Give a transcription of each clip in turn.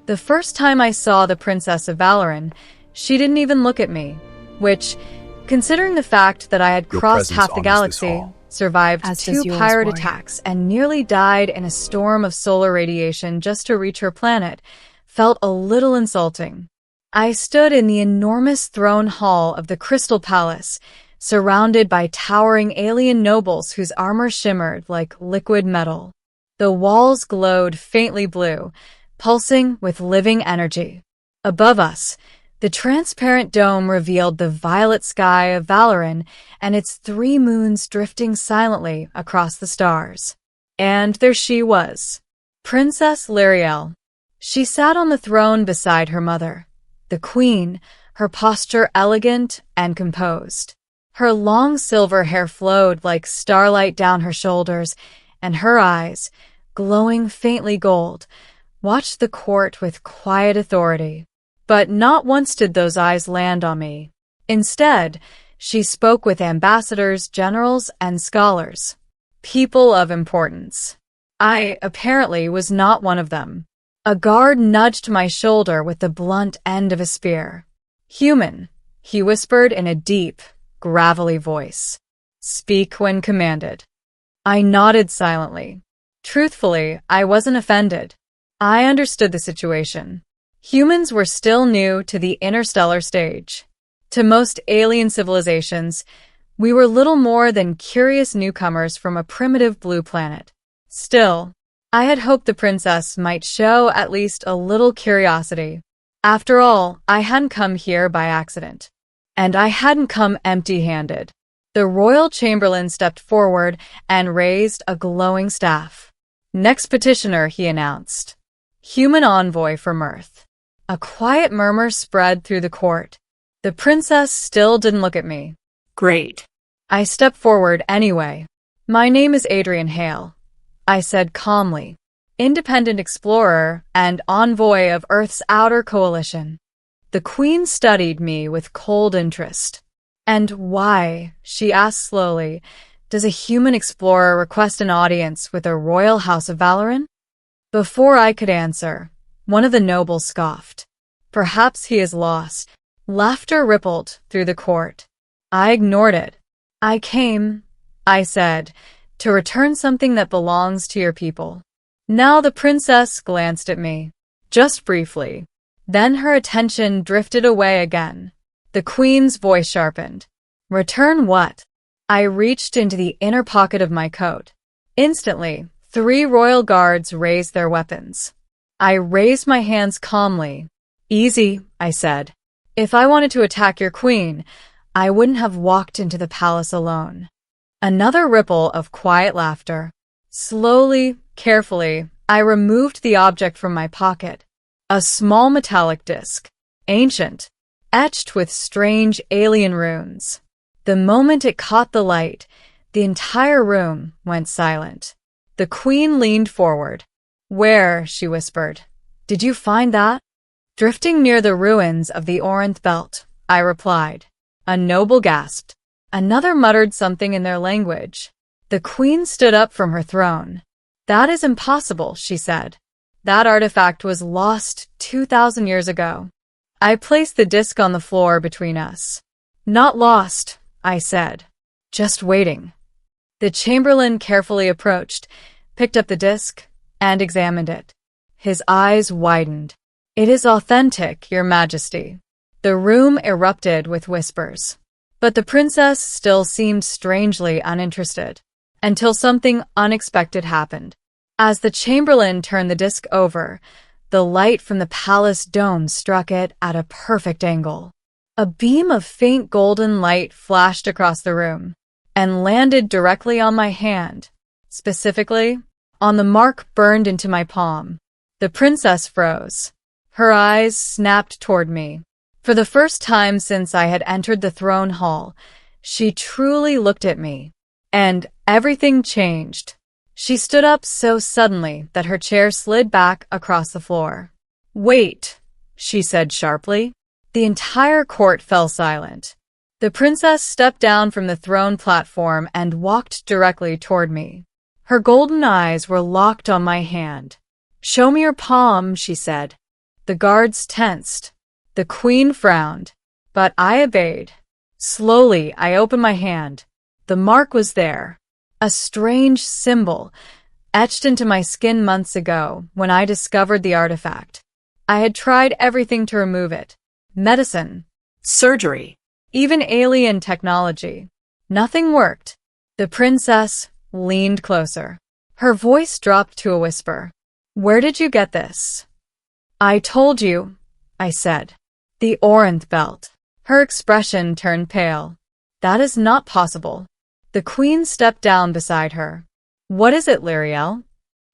The first time I saw the Princess of Valoran, she didn't even look at me, which, considering the fact that I had crossed half the galaxy, survived two pirate attacks, and nearly died in a storm of solar radiation just to reach her planet, felt a little insulting. I stood in the enormous throne hall of the Crystal Palace, surrounded by towering alien nobles whose armor shimmered like liquid metal. The walls glowed faintly blue, pulsing with living energy. Above us, the transparent dome revealed the violet sky of Valoran and its 3 moons drifting silently across the stars. And there she was, Princess Lyriel. She sat on the throne beside her mother, the queen, her posture elegant and composed. Her long silver hair flowed like starlight down her shoulders, and her eyes, glowing faintly gold, watched the court with quiet authority. But not once did those eyes land on me. Instead, she spoke with ambassadors, generals, and scholars, people of importance. I, apparently, was not one of them. A guard nudged my shoulder with the blunt end of a spear. "Human," he whispered in a deep, gravelly voice. "Speak when commanded." I nodded silently. Truthfully, I wasn't offended. I understood the situation. Humans were still new to the interstellar stage. To most alien civilizations, we were little more than curious newcomers from a primitive blue planet. Still, I had hoped the princess might show at least a little curiosity. After all, I hadn't come here by accident. And I hadn't come empty-handed. The royal chamberlain stepped forward and raised a glowing staff. "Next petitioner," he announced. "Human envoy for Mirth." A quiet murmur spread through the court. The princess still didn't look at me. "Great." I stepped forward anyway. "My name is Adrian Hale," I said calmly. "Independent explorer and envoy of Earth's outer coalition." The queen studied me with cold interest. "And why," she asked slowly, "does a human explorer request an audience with the royal house of Valoran?" Before I could answer, one of the nobles scoffed. "Perhaps he is lost." Laughter rippled through the court. I ignored it. "I came," I said, "to return something that belongs to your people." Now the princess glanced at me, just briefly. Then her attention drifted away again. The queen's voice sharpened. "Return what?" I reached into the inner pocket of my coat. Instantly, 3 royal guards raised their weapons. I raised my hands calmly. "Easy," I said. "If I wanted to attack your queen, I wouldn't have walked into the palace alone." Another ripple of quiet laughter. Slowly, carefully, I removed the object from my pocket. A small metallic disc, ancient, etched with strange alien runes. The moment it caught the light, the entire room went silent. The queen leaned forward. "Where," she whispered, "did you find that?" "Drifting near the ruins of the Orinth Belt," I replied. A noble gasped. Another muttered something in their language. The queen stood up from her throne. "That is impossible," she said. "That artifact was lost 2,000 years ago." I placed the disc on the floor between us. "Not lost," I said. "Just waiting." The chamberlain carefully approached, picked up the disc, and examined it. His eyes widened. "It is authentic, Your Majesty." The room erupted with whispers. But the princess still seemed strangely uninterested, until something unexpected happened. As the chamberlain turned the disc over, the light from the palace dome struck it at a perfect angle. A beam of faint golden light flashed across the room and landed directly on my hand, specifically on the mark burned into my palm. The princess froze. Her eyes snapped toward me. For the first time since I had entered the throne hall, she truly looked at me. And everything changed. She stood up so suddenly that her chair slid back across the floor. "Wait," she said sharply. The entire court fell silent. The princess stepped down from the throne platform and walked directly toward me. Her golden eyes were locked on my hand. "Show me your palm," she said. The guards tensed. The queen frowned, but I obeyed. Slowly, I opened my hand. The mark was there. A strange symbol, etched into my skin months ago when I discovered the artifact. I had tried everything to remove it. Medicine, surgery, even alien technology. Nothing worked. The princess leaned closer. Her voice dropped to a whisper. Where did you get this? I told you, I said. The Orienth belt. Her expression turned pale. That is not possible. The queen stepped down beside her. What is it, Lyriel?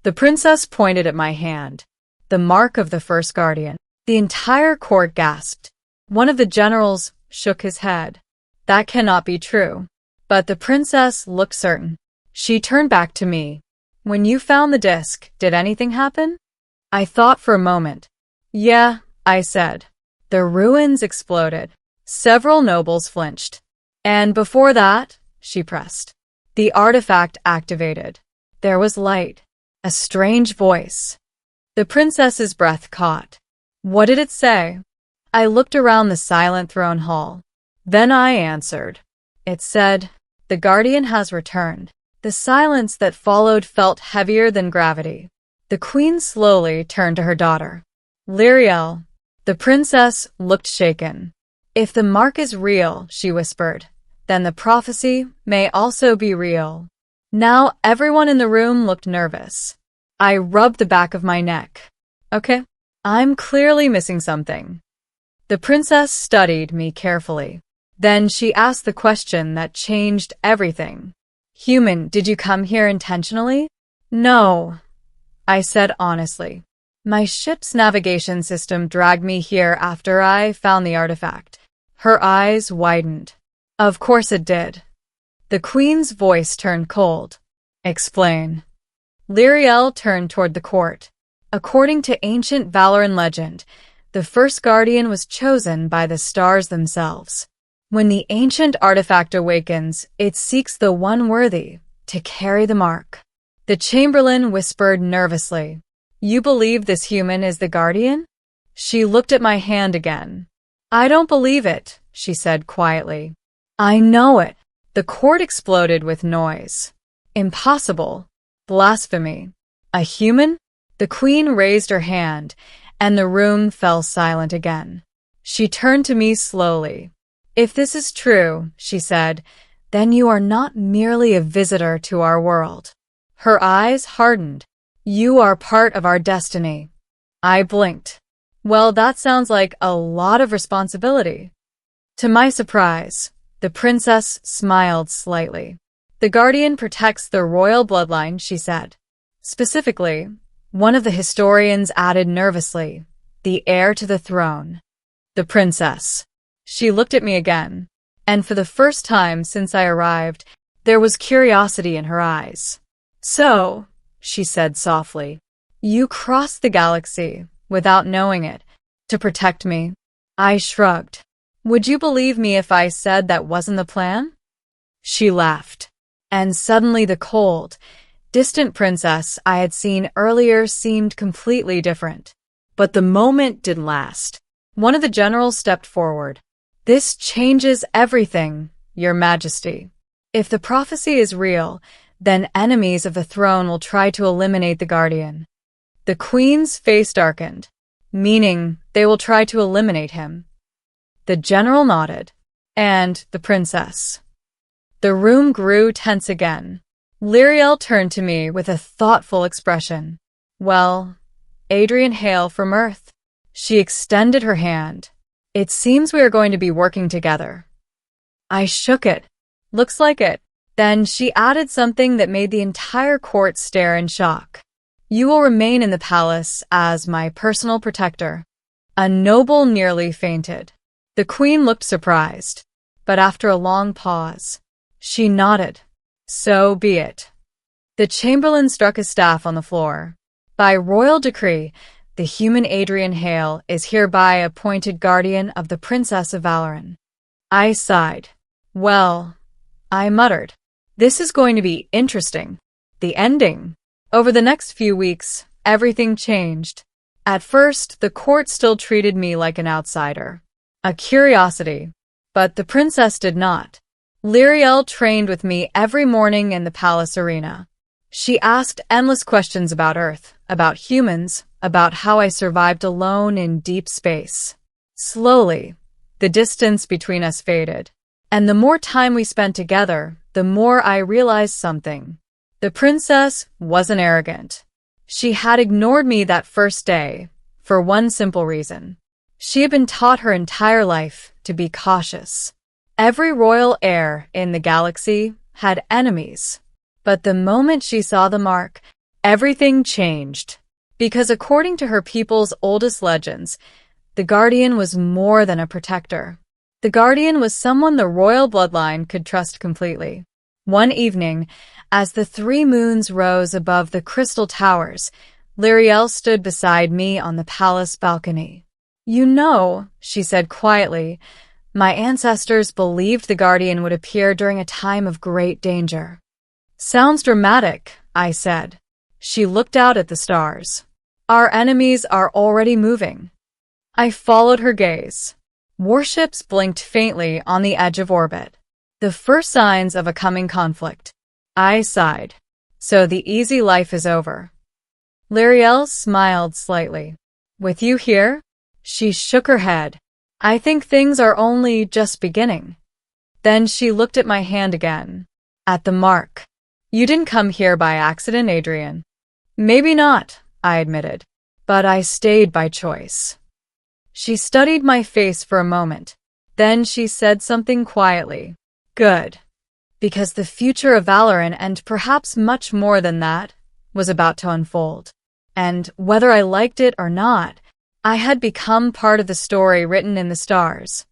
The princess pointed at my hand. The mark of the first guardian. The entire court gasped. One of the generals shook his head. That cannot be true. But the princess looked certain. She turned back to me. When you found the disc, did anything happen? I thought for a moment. Yeah, I said. The ruins exploded. Several nobles flinched. And before that, she pressed. The artifact activated. There was light. A strange voice. The princess's breath caught. What did it say? I looked around the silent throne hall. Then I answered. It said, "The guardian has returned." The silence that followed felt heavier than gravity. The queen slowly turned to her daughter. Lyriel. The princess looked shaken. If the mark is real, she whispered, then the prophecy may also be real. Now everyone in the room looked nervous. I rubbed the back of my neck. Okay, I'm clearly missing something. The princess studied me carefully. Then she asked the question that changed everything. Human, did you come here intentionally? No, I said honestly. My ship's navigation system dragged me here after I found the artifact. Her eyes widened. Of course it did. The queen's voice turned cold. Explain. Lyriel turned toward the court. According to ancient Valoran legend, the first guardian was chosen by the stars themselves. When the ancient artifact awakens, it seeks the one worthy to carry the mark. The chamberlain whispered nervously. You believe this human is the guardian? She looked at my hand again. I don't believe it, she said quietly. I know it. The court exploded with noise. Impossible. Blasphemy. A human? The queen raised her hand, and the room fell silent again. She turned to me slowly. If this is true, she said, then you are not merely a visitor to our world. Her eyes hardened. You are part of our destiny. I blinked. Well, that sounds like a lot of responsibility. To my surprise, the princess smiled slightly. The guardian protects the royal bloodline, she said. Specifically, one of the historians added nervously, the heir to the throne. The princess. She looked at me again, and for the first time since I arrived, there was curiosity in her eyes. So, she said softly, you crossed the galaxy, without knowing it, to protect me. I shrugged. Would you believe me if I said that wasn't the plan? She laughed. And suddenly the cold, distant princess I had seen earlier seemed completely different. But the moment didn't last. One of the generals stepped forward. This changes everything, Your Majesty. If the prophecy is real, then enemies of the throne will try to eliminate the guardian. The queen's face darkened, meaning they will try to eliminate him. The general nodded. And the princess. The room grew tense again. Lyriel turned to me with a thoughtful expression. Well, Adrian Hale from Earth. She extended her hand. It seems we are going to be working together. I shook it. Looks like it. Then she added something that made the entire court stare in shock. You will remain in the palace as my personal protector. A noble nearly fainted. The queen looked surprised, but after a long pause, she nodded. So be it. The chamberlain struck his staff on the floor. By royal decree, the human Adrian Hale is hereby appointed guardian of the Princess of Valoran. I sighed. Well, I muttered. This is going to be interesting. The ending. Over the next few weeks, everything changed. At first, the court still treated me like an outsider, a curiosity, but the princess did not. Lyriel trained with me every morning in the palace arena. She asked endless questions about Earth, about humans, about how I survived alone in deep space. Slowly, the distance between us faded, and the more time we spent together, the more I realized something. The princess wasn't arrogant. She had ignored me that first day, for one simple reason. She had been taught her entire life to be cautious. Every royal heir in the galaxy had enemies. But the moment she saw the mark, everything changed. Because according to her people's oldest legends, the Guardian was more than a protector. The Guardian was someone the royal bloodline could trust completely. One evening, as the 3 moons rose above the crystal towers, Lyriel stood beside me on the palace balcony. "You know," she said quietly, "my ancestors believed the Guardian would appear during a time of great danger." "Sounds dramatic," I said. She looked out at the stars. "Our enemies are already moving." I followed her gaze. Warships blinked faintly on the edge of orbit. The first signs of a coming conflict. I sighed. So the easy life is over. Lyriel smiled slightly. "With you here?" She shook her head. "I think things are only just beginning." Then she looked at my hand again. "At the mark. You didn't come here by accident, Adrian." "Maybe not," I admitted. "But I stayed by choice." She studied my face for a moment. Then she said something quietly. "Good. Because the future of Valoran, and perhaps much more than that, was about to unfold. And whether I liked it or not, I had become part of the story written in the stars."